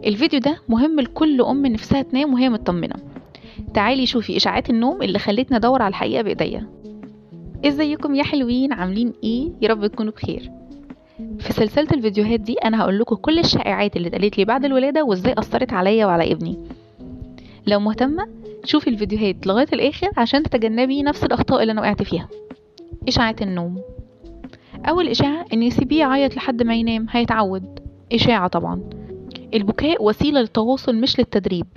الفيديو ده مهم لكل ام نفسها تنام وهي مطمنه. تعالي شوفي اشاعات النوم اللي خلتني ادور على الحقيقه بايديا. ازيكم يا حلوين، عاملين ايه؟ يا رب تكونوا بخير. في سلسله الفيديوهات دي انا هقول لكم كل الشائعات اللي اتقالت لي بعد الولاده وازاي اثرت عليا وعلى ابني. لو مهتمه شوفي الفيديوهات لغايه الاخر عشان تتجنبي نفس الاخطاء اللي انا وقعت فيها. اشاعات النوم. اول اشاعه ان يسيبيه يعيط لحد ما ينام هيتعود. اشاعه طبعا. البكاء وسيله للتواصل مش للتدريب،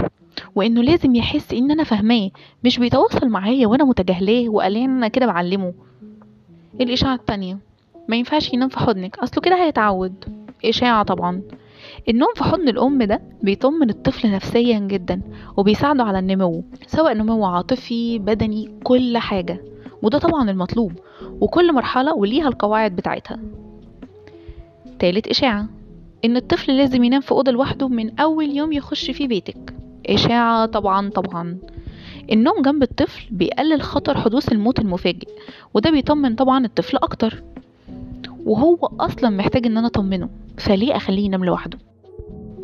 وانه لازم يحس ان انا فاهماه، مش بيتواصل معايا وانا متجاهلاه وقلقان انا كده بعلمه. الاشاعه التانية، ما ينفعش ينام في حضنك اصله كده هيتعود. اشاعه طبعا. النوم في حضن الام ده بيطمن الطفل نفسيا جدا وبيساعده على النمو، سواء نمو عاطفي بدني كل حاجه، وده طبعا المطلوب، وكل مرحله وليها القواعد بتاعتها. تالت اشاعه، ان الطفل لازم ينام في اوضه لوحده من اول يوم يخش في بيتك. اشاعه طبعا. النوم جنب الطفل بيقلل خطر حدوث الموت المفاجئ، وده بيطمن طبعا الطفل اكتر، وهو اصلا محتاج ان انا اطمنه، فليه اخليه ينام لوحده؟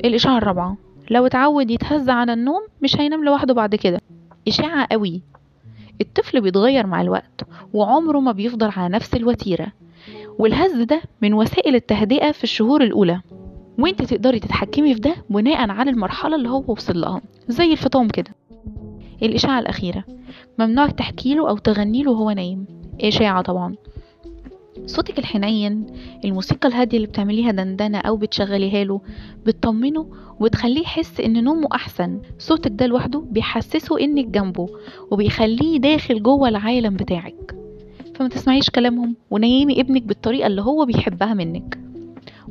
الاشاعه الرابعه، لو اتعود يتهز على النوم مش هينام لوحده بعد كده. اشاعه قوي. الطفل بيتغير مع الوقت وعمره ما بيفضل على نفس الوتيره، والهز ده من وسائل التهدئه في الشهور الاولى، وانت تقدري تتحكمي في ده بناء على المرحله اللي هو وصل لها، زي الفطام كده. الاشاعه الاخيره، ممنوع تحكيله او تغنيله وهو نايم. اشاعه طبعا. صوتك الحنين، الموسيقى الهاديه اللي بتعمليها دندنه او بتشغليها له بتطمنه وبتخليه يحس ان نومه احسن. صوتك ده لوحده بيحسسه انك جنبه وبيخليه داخل جوه العالم بتاعك. فما تسمعيش كلامهم ونيمي ابنك بالطريقه اللي هو بيحبها منك.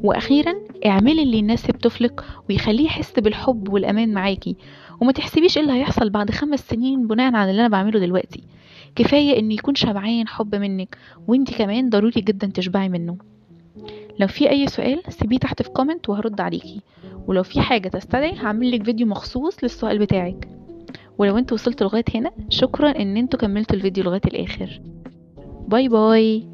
واخيرا اعملي اللي يناسب طفلك ويخليه يحس بالحب والامان معاكي، وما تحسبيش ايه اللي هيحصل بعد 5 سنين بناء على اللي انا بعمله دلوقتي. كفايه انه يكون شبعان حب منك، وانتي كمان ضروري جدا تشبعي منه. لو في اي سؤال سيبيه تحت في كومنت وهرد عليكي، ولو في حاجه تستدعي هعملك فيديو مخصوص للسؤال بتاعك. ولو انتوا وصلتوا لغايه هنا شكرا ان انتوا كملتوا الفيديو لغايه الاخر. باي باي.